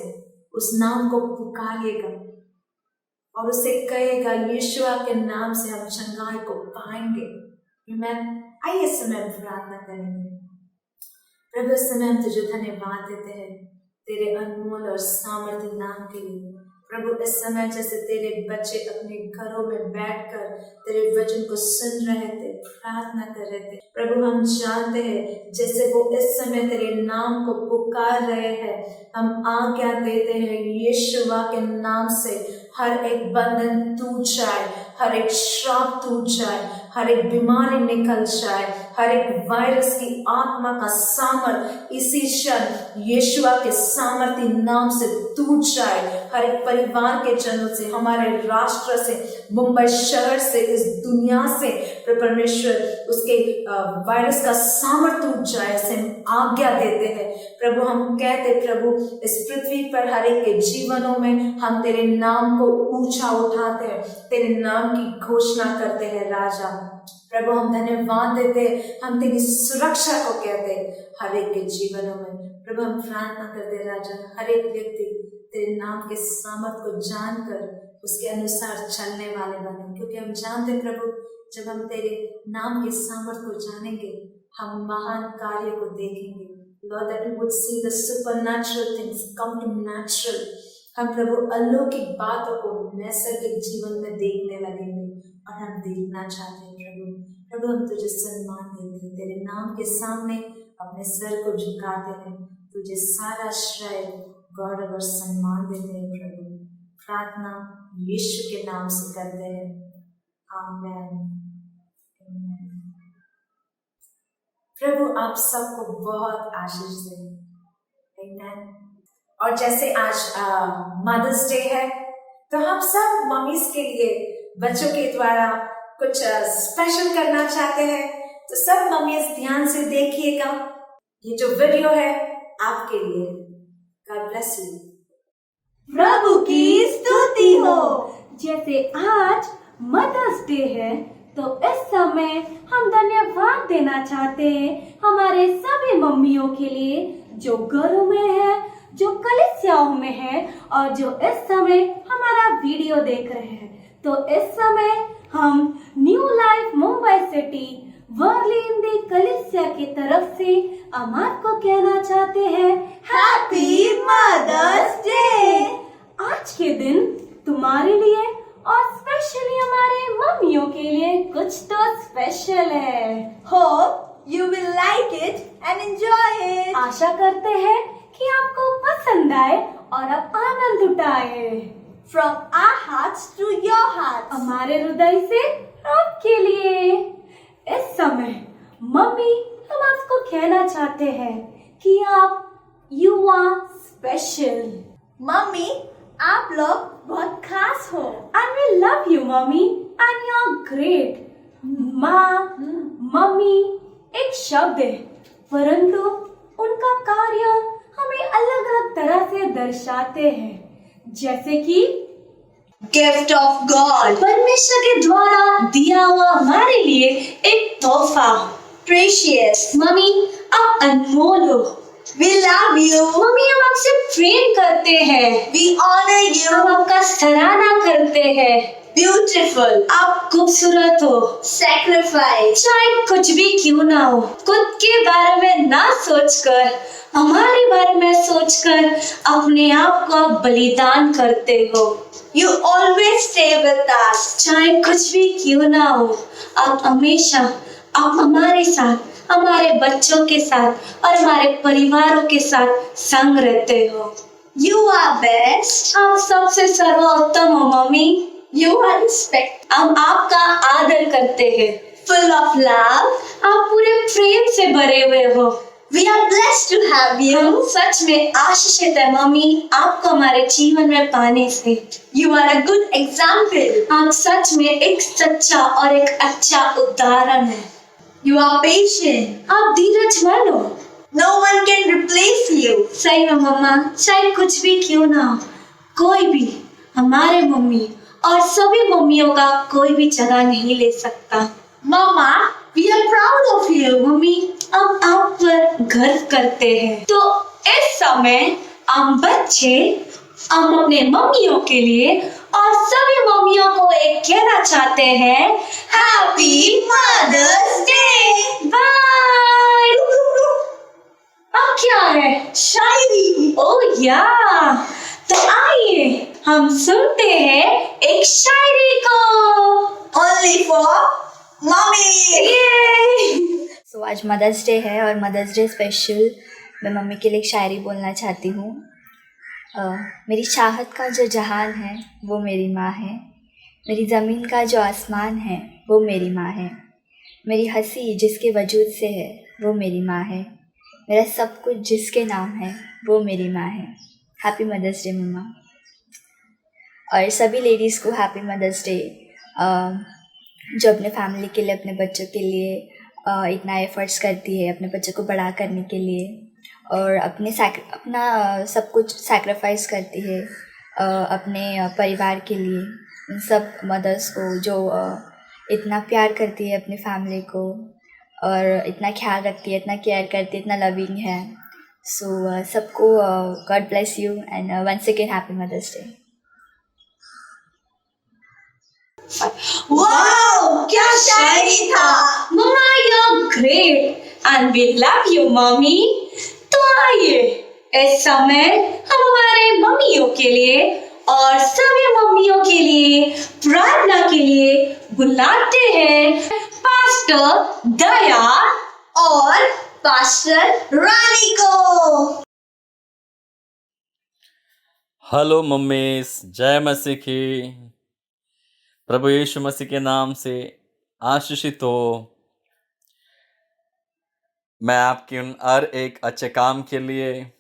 S3: उस नाम को पुकारिएगा और उसे कहेगा यीशुआ के नाम से हम चंगाई को पाएंगे। आमीन। आइए इस समय हम प्रार्थना करेंगे। प्रभु, इस समय हम तुझे धन्यवाद देते हैं तेरे अनमोल और सामर्थ्य नाम के लिए। प्रभु इस समय जैसे तेरे बच्चे अपने घरों में बैठकर तेरे वचन को सुन रहे थे, प्रार्थना कर रहे थे, प्रभु हम जानते हैं जैसे वो इस समय तेरे नाम को पुकार रहे हैं, हम आज्ञा देते हैं यीशुआ के नाम से हर एक बंधन टूट जाए, हर एक श्राप टूट जाए, हर एक बीमारी निकल जाए, हर एक वायरस की आत्मा का सामर्थ इसी क्षण यीशुआ के सामर्थी नाम से टूट जाए। हर एक परिवार के जनों से, हमारे राष्ट्र से, मुंबई शहर से, इस दुनिया से परमेश्वर उसके वायरस का सामर्थ टूट जाए, ऐसे हम आज्ञा देते हैं प्रभु। हम कहते प्रभु इस पृथ्वी पर हर एक के जीवनों में हम तेरे नाम को ऊंचा उठाते हैं, तेरे नाम की घोषणा करते हैं राजा। प्रभु हम धन्यवाद देते हैं, हम तेरी सुरक्षा को कहते हैं हर एक के जीवनों में। प्रभु हम प्रार्थना करते हैं राजा, हर एक व्यक्ति तेरे नाम के सामर्थ को जानकर उसके अनुसार चलने वाले बने, क्योंकि हम जानते हैं प्रभु जब हम तेरे नाम के सामर्थ को जानेंगे हम महान कार्य को देखेंगे। Lord, that we would see the supernatural things come to natural। हम प्रभु अलौकिक बातों को नैसर्गिक जीवन में देखने लगेंगे और हम देखना चाहते हैं प्रभु। प्रभु हम तुझे सम्मान देते हैं, तेरे नाम के सामने अपने सर को झुकाते हैं, तुझे सारा श्रेय गौरव और सम्मान देते हैं प्रभु। प्रार्थना यीशु के नाम से करते हैं, आमीन। प्रभु आप सबको बहुत आशीष दे, आमीन। और जैसे आज मदर्स डे है तो हम सब मम्मीज के लिए बच्चों के द्वारा कुछ स्पेशल करना चाहते हैं, तो सब मम्मीज ध्यान से देखिएगा, ये जो वीडियो है आपके लिए। God bless you.
S4: प्रभु की स्तुति हो। जैसे आज मदर्स डे है तो इस समय हम धन्यवाद देना चाहते हैं हमारे सभी मम्मियों के लिए जो घरों में है, जो कलीसियाओं में है और जो इस समय हमारा वीडियो देख रहे हैं। तो इस समय हम New Life Mumbai City Worli Hindi कलीसिया की तरफ से हम आपको कहना चाहते हैं हैप्पी मदर्स डे। आज के दिन तुम्हारे लिए और स्पेशली हमारे मम्मियों के लिए कुछ तो स्पेशल है।
S5: Hope you will like it and enjoy it।
S4: आशा करते हैं कि आपको पसंद आए और आप आनंद उठाए।
S5: From our hearts to your hearts।
S4: हमारे हृदय से आपके लिए। इस समय मम्मी हम आपको कहना चाहते हैं कि आप यू आर स्पेशल।
S5: मम्मी आप लोग बहुत खास हो।
S4: And we love you, mommy, and you're great। माँ, मम्मी एक शब्द है, परंतु उनका कार्य हमें अलग अलग तरह से दर्शाते हैं, जैसे कि
S5: गिफ्ट ऑफ गॉड,
S4: परमेश्वर के द्वारा दिया हुआ हमारे लिए एक तोहफा।
S5: प्रेशियस,
S4: मम्मी आप अनमोल हो।
S5: वी लव यू,
S4: मम्मी हम आपसे प्रेम करते हैं।
S5: वी ऑनर यू,
S4: हम आपका सराहना करते हैं।
S5: ब्यूटीफुल,
S4: आप खूबसूरत हो।
S5: सैक्रिफाइस,
S4: चाहे कुछ भी क्यों ना हो, खुद के बारे में ना सोचकर हमारे बारे में सोचकर अपने आप को आप बलिदान करते हो।
S5: You always stay with us.
S4: चाहे कुछ भी क्यों ना हो, आप हमेशा आप हमारे साथ, हमारे बच्चों के साथ और हमारे परिवारों के साथ संग रहते हो।
S5: यू आर बेस्ट,
S4: आप सबसे सर्वोत्तम हो मम्मी।
S5: यू आर रिस्पेक्ट,
S4: हम आपका आदर करते हैं।
S5: फुल ऑफ लव,
S4: आप पूरे प्रेम से भरे हुए हो।
S5: We are blessed to have you.
S4: हम सच में आशीषित है मम्मी आपको हमारे जीवन में पाने से।
S5: You are a good example,
S4: आप सच में एक सच्चा और एक अच्छा उदाहरण है।
S5: यू आर पेशेंट,
S4: आप धीरजवान हो।
S5: No one can replace you.
S4: सही में मम्मा, चाहे कुछ भी क्यों ना हो, कोई भी हमारे मम्मी और सभी मम्मियों का कोई भी जगह नहीं ले सकता।
S5: Mama we are proud of you.
S4: Mummy हम आप पर गर्व करते हैं। तो इस समय हम बच्चे हम अपने मम्मियों के लिए और सभी मम्मियों को एक कहना चाहते हैं
S5: हैप्पी मदर्स डे।
S4: बाय। अब क्या है?
S5: शायरी।
S4: ओह या, तो आइए हम सुनते हैं एक शायरी को।
S5: Only for mommy.
S6: सो आज मदर्स डे है और मदर्स डे स्पेशल मैं मम्मी के लिए एक शायरी बोलना चाहती हूँ। मेरी चाहत का जो जहान है वो मेरी माँ है, मेरी ज़मीन का जो आसमान है वो मेरी माँ है, मेरी हंसी जिसके वजूद से है वो मेरी माँ है, मेरा सब कुछ जिसके नाम है वो मेरी माँ है। हैप्पी मदर्स डे मम्मा। और सभी लेडीज़ को हैप्पी मदर्स डे, जो अपने फैमिली के लिए, अपने बच्चों के लिए इतना एफर्ट्स करती है अपने बच्चों को बड़ा करने के लिए, और अपना सब कुछ सैक्रिफाइस करती है अपने परिवार के लिए। उन सब मदर्स को जो इतना प्यार करती है अपनी फैमिली को और इतना ख्याल रखती है, इतना केयर करती है, इतना लविंग है। सो सबको God bless you and once again happy Mother's Day.
S5: Wow, क्या शायरी था।
S4: Mama, you're great and we love you, mommy. तो आइए इस समय हम हमारे मम्मियों के लिए और सभी मम्मियों के लिए प्रार्थना के लिए बुलाते हैं पास्टर दया
S5: और पास्टर रानी को।
S1: हेलो मम्मीस, जय मसीह की। प्रभु यीशु मसीह के नाम से आशीषित हो। मैं आपके उन हर एक अच्छे काम के लिए,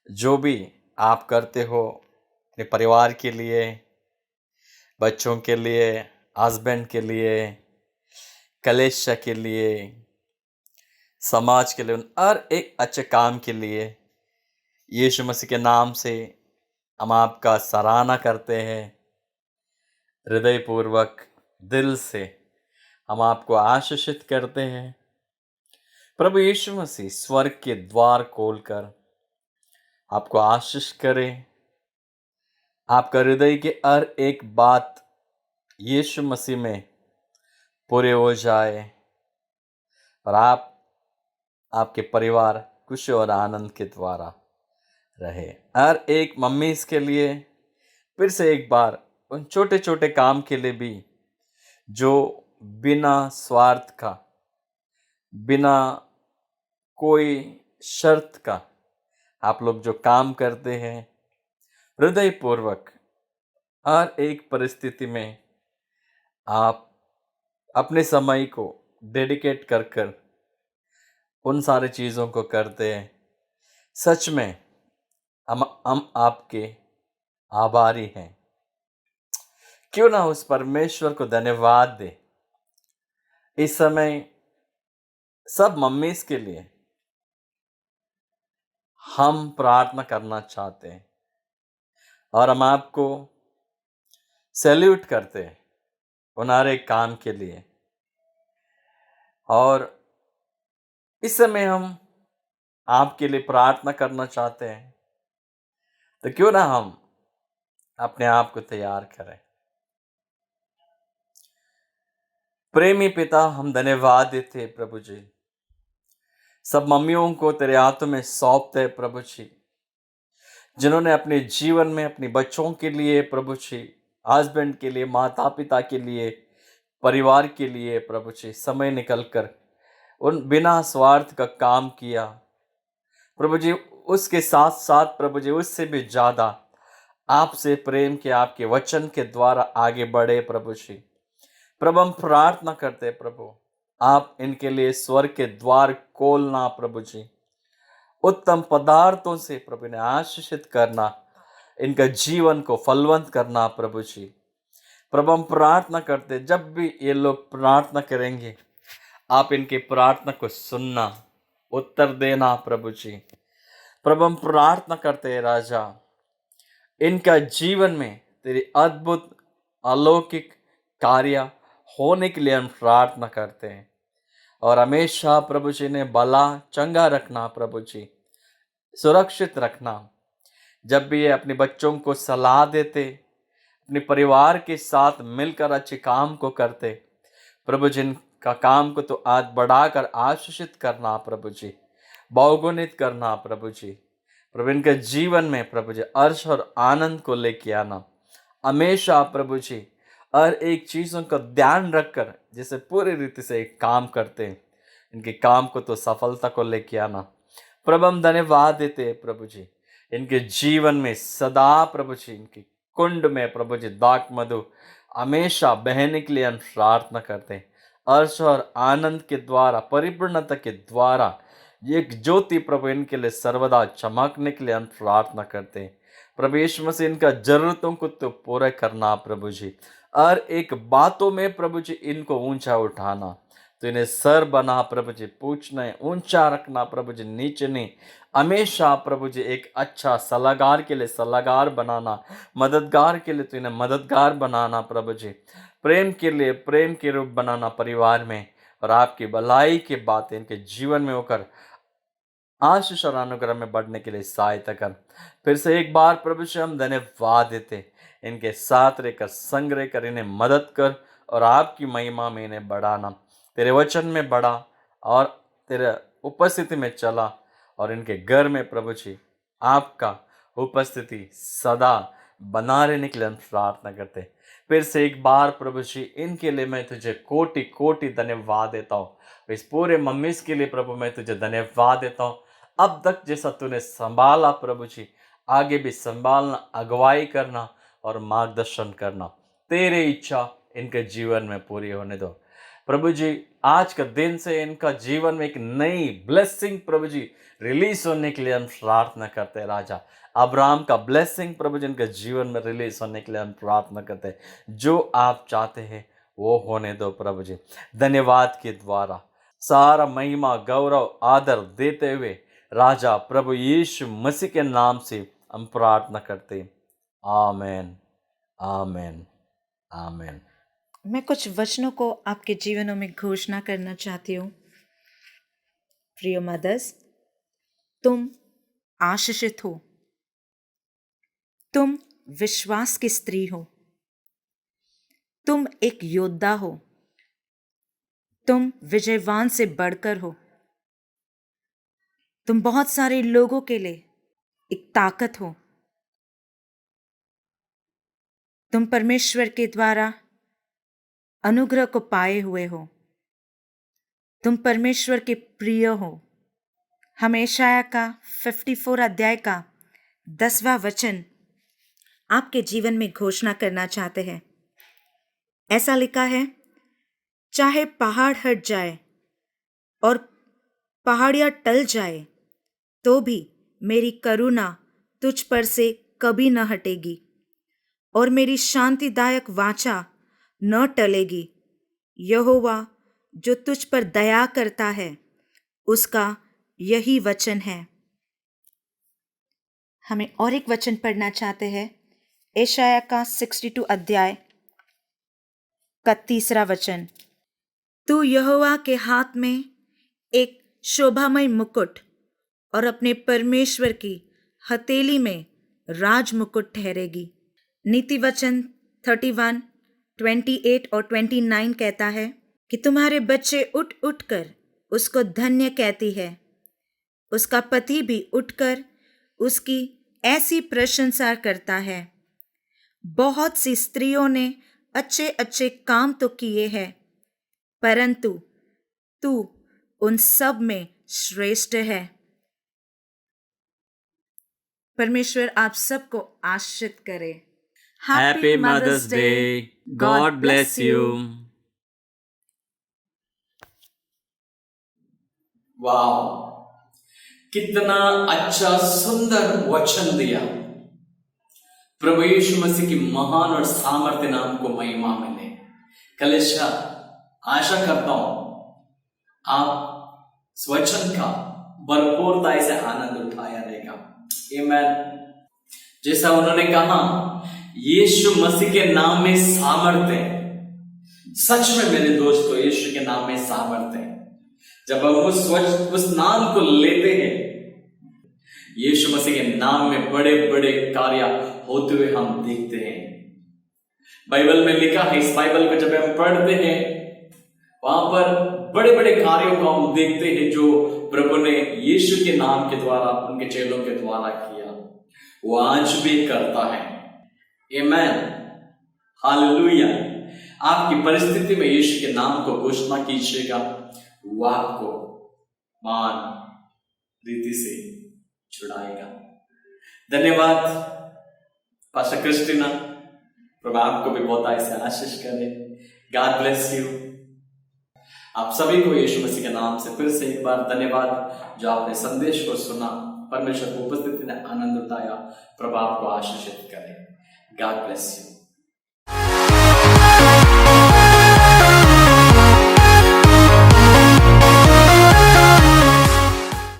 S1: जो भी आप करते हो अपने परिवार के लिए, बच्चों के लिए, हस्बैंड के लिए, कलेशा के लिए, समाज के लिए, उन हर एक अच्छे काम के लिए यीशु मसीह के नाम से हम आपका सराहना करते हैं। हृदयपूर्वक दिल से हम आपको आशीषित करते हैं। प्रभु यीशु मसीह स्वर्ग के द्वार खोलकर आपको आशीष करे। आपका हृदय की हर एक बात यीशु मसीह में पूरे हो जाए और आपके परिवार खुशी और आनंद के द्वारा रहे। हर एक मम्मी के लिए फिर से एक बार उन छोटे छोटे काम के लिए भी, जो बिना स्वार्थ का, बिना कोई शर्त का आप लोग जो काम करते हैं, हृदयपूर्वक हर एक परिस्थिति में आप अपने समय को डेडिकेट कर कर उन सारे चीज़ों को करते हैं। सच में हम आपके आभारी हैं। क्यों ना उस परमेश्वर को धन्यवाद दे। इस समय सब मम्मीज के लिए हम प्रार्थना करना चाहते हैं और हम आपको सैल्यूट करते हैं उन हर एक काम के लिए। और इस समय हम आपके लिए प्रार्थना करना चाहते हैं, तो क्यों ना हम अपने आप को तैयार करें। प्रेमी पिता, हम धन्यवाद देते हैं प्रभु जी, सब मम्मियों को तेरे हाथों में सौंपते हैं प्रभु जी, जिन्होंने अपने जीवन में अपने बच्चों के लिए प्रभु जी, हस्बैंड के लिए, माता पिता के लिए, परिवार के लिए प्रभु जी समय निकलकर उन बिना स्वार्थ का काम किया प्रभु जी। उसके साथ साथ प्रभु जी उससे भी ज़्यादा आपसे प्रेम के, आपके वचन के द्वारा आगे बढ़े प्रभु जी। प्रभु हम प्रार्थना करते प्रभु, आप इनके लिए स्वर्ग के द्वार खोलना प्रभु जी, उत्तम पदार्थों से प्रभु ने आशीषित करना, इनका जीवन को फलवंत करना प्रभु जी। प्रभु हम प्रार्थना करते, जब भी ये लोग प्रार्थना करेंगे आप इनकी प्रार्थना को सुनना, उत्तर देना प्रभु जी। प्रभु हम प्रार्थना करते हैं राजा, इनका जीवन में तेरी अद्भुत अलौकिक कार्य होने के लिए हम प्रार्थना करते हैं। और हमेशा प्रभु जी ने भला चंगा रखना प्रभु जी, सुरक्षित रखना। जब भी ये अपने बच्चों को सलाह देते, अपने परिवार के साथ मिलकर अच्छे काम को करते प्रभु जी, का काम को तो आज बढ़ाकर आशीषित करना प्रभु जी, बहुगुणित करना प्रभु जी। प्रभु इनके जीवन में प्रभु जी हर्ष और आनंद को लेके आना। हमेशा प्रभु जी हर एक चीज़ों का ध्यान रखकर जैसे पूरी रीति से एक काम करते हैं, इनके काम को तो सफलता को लेके आना। प्रभु हम धन्यवाद देते हैं प्रभु जी, इनके जीवन में सदा प्रभु जी इनकी कुंड में प्रभु जी दाक मधु हमेशा बहने के लिए हम प्रार्थना करते हैं। हर्ष और आनंद के द्वारा, परिपूर्णता के द्वारा एक ज्योति प्रभु इनके लिए सर्वदा चमकने के लिए हम प्रार्थना करते हैं। प्रभु यीशु मसीह इनका जरूरतों को तो पूरा करना प्रभु जी, हर एक बातों में प्रभु जी इनको ऊंचा उठाना, तो इन्हें सर बना प्रभु जी, पूछना है ऊंचा रखना प्रभु जी, नीचे नहीं। हमेशा प्रभु जी एक अच्छा सलाहकार के लिए सलाहकार बनाना, मददगार के लिए तो इन्हें मददगार बनाना प्रभु जी, प्रेम के लिए प्रेम के रूप बनाना परिवार में, और आपकी भलाई की बातें इनके जीवन में होकर आशीष और अनुग्रह में बढ़ने के लिए सहायता कर। फिर से एक बार प्रभु से हम धन्यवाद देते, इनके साथ रहकर संग रहकर इन्हें मदद कर और आपकी महिमा में इन्हें बढ़ाना। तेरे वचन में बढ़ा और तेरे उपस्थिति में चला, और इनके घर में प्रभु जी आपका उपस्थिति सदा बना रहने के लिए हम प्रार्थना करते। फिर से एक बार प्रभु जी इनके लिए मैं तुझे कोटि कोटि धन्यवाद देता हूँ। इस पूरे मम्मीज के लिए प्रभु मैं तुझे धन्यवाद देता हूँ। अब तक जैसा तूने संभाला प्रभु जी, आगे भी संभालना, अगुवाई करना और मार्गदर्शन करना। तेरी इच्छा इनके जीवन में पूरी होने दो प्रभु जी। आज का दिन से इनका जीवन में एक नई ब्लेसिंग प्रभु जी रिलीज होने के लिए हम प्रार्थना करते हैं। राजा अब्राहम का ब्लेसिंग प्रभु जी इनके जीवन में रिलीज होने के लिए हम प्रार्थना करते हैं। जो आप चाहते हैं वो होने दो प्रभु जी। धन्यवाद के द्वारा सारा महिमा गौरव आदर देते हुए राजा प्रभु यीशु मसीह के नाम से हम प्रार्थना करते हैं। आमेन, आमेन, आमेन।
S3: मैं कुछ वचनों को आपके जीवनों में घोषणा करना चाहती हूँ। प्रिय मदर्स, तुम आशीषित हो, तुम विश्वास की स्त्री हो, तुम एक योद्धा हो, तुम विजयवान से बढ़कर हो, तुम बहुत सारे लोगों के लिए एक ताकत हो, तुम परमेश्वर के द्वारा अनुग्रह को पाए हुए हो, तुम परमेश्वर के प्रिय हो। हम यशायाह का 54 अध्याय का 10वां वचन आपके जीवन में घोषणा करना चाहते हैं। ऐसा लिखा है, चाहे पहाड़ हट जाए और पहाड़ियाँ टल जाए तो भी मेरी करुणा तुझ पर से कभी न हटेगी और मेरी शांतिदायक वाचा न टलेगी। यहोवा जो तुझ पर दया करता है उसका यही वचन है। हमें और एक वचन पढ़ना चाहते हैं, यशायाह का 62 अध्याय का 3रा वचन। तू यहोवा के हाथ में एक शोभामय मुकुट और अपने परमेश्वर की हथेली में राज मुकुट ठहरेगी। नीति वचन 31, 28 और 29 कहता है कि तुम्हारे बच्चे उठ उठ कर उसको धन्य कहती है, उसका पति भी उठकर उसकी ऐसी प्रशंसा करता है। बहुत सी स्त्रियों ने अच्छे अच्छे काम तो किए हैं, परंतु तू उन सब में श्रेष्ठ है। परमेश्वर आप सबको आशीषित करे।
S1: Happy Mother's Day. God bless you. वाह, कितना अच्छा सुंदर वचन दिया। प्रभु यीशु मसीह की महान और सामर्थ्य नाम को महिमा मिले। कलेशा, आशा करता हूं आप इस वचन का भरपूरता से आनंद उठाया रहेगा। आमीन। जैसा उन्होंने कहा, यीशु मसीह के नाम में सामर्थ्य है। सच में मेरे दोस्तों, यीशु के नाम में सामर्थ्य है। जब हम उस नाम को लेते हैं, यीशु मसीह के नाम में बड़े बड़े कार्य होते हुए हम देखते हैं। बाइबल में लिखा है, इस बाइबल को जब हम पढ़ते हैं, वहां पर बड़े बड़े कार्यों को हम देखते हैं जो प्रभु ने यीशु के नाम के द्वारा, उनके चेलों के द्वारा किया, वो आज भी करता है। आमीन, हालेलुया। आपकी परिस्थिति में यीशु के नाम को घोषणा कीजिएगा, वो आपको मान रीति से छुड़ाएगा। धन्यवाद पास्टर क्रिस्टीना, प्रभु आपको भी बहुत ऐसे आशीष करे। God bless you. आप सभी को यीशु मसीह के नाम से फिर से एक बार धन्यवाद जो आपने संदेश को सुना, परमेश्वर की उपस्थिति ने आनंद उठाया। प्रभु आपको आशीषित करे। God bless you.